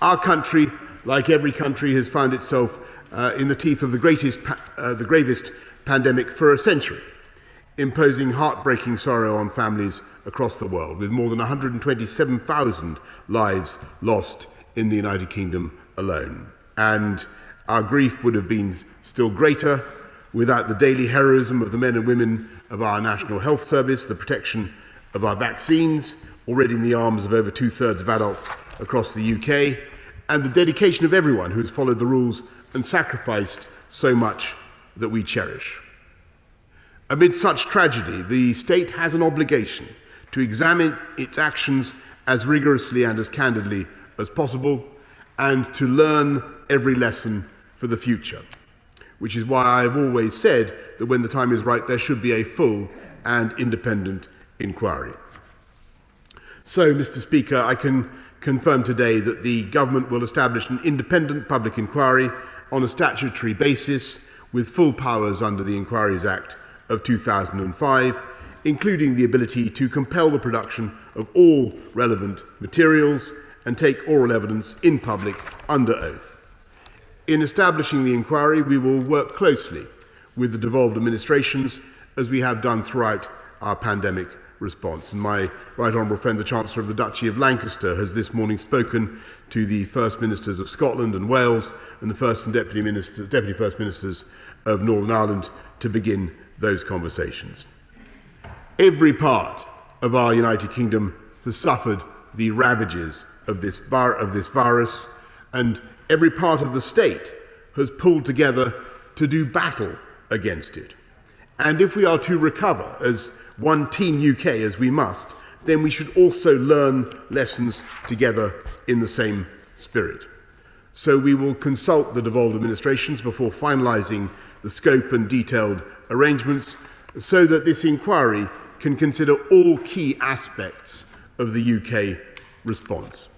Our country, like every country, has found itself in the teeth of the gravest pandemic for a century, imposing heartbreaking sorrow on families across the world, with more than 127,000 lives lost in the United Kingdom alone. And our grief would have been still greater without the daily heroism of the men and women of our National Health Service, the protection of our vaccines, already in the arms of over 2/3 of adults across the UK, and the dedication of everyone who has followed the rules and sacrificed so much that we cherish. Amid such tragedy, the state has an obligation to examine its actions as rigorously and as candidly as possible, and to learn every lesson for the future, which is why I have always said that when the time is right, there should be a full and independent inquiry. So, Mr. Speaker, I can confirm today that the government will establish an independent public inquiry on a statutory basis with full powers under the Inquiries Act of 2005, including the ability to compel the production of all relevant materials and take oral evidence in public under oath. In establishing the inquiry, we will work closely with the devolved administrations, as we have done throughout our pandemic response. And my right honourable friend, the Chancellor of the Duchy of Lancaster, has this morning spoken to the First Ministers of Scotland and Wales and the First and Deputy First Ministers of Northern Ireland to begin those conversations. Every part of our United Kingdom has suffered the ravages of this virus, and every part of the state has pulled together to do battle against it. And if we are to recover as one Team UK, as we must, then we should also learn lessons together in the same spirit. So we will consult the devolved administrations before finalising the scope and detailed arrangements, so that this inquiry can consider all key aspects of the UK response.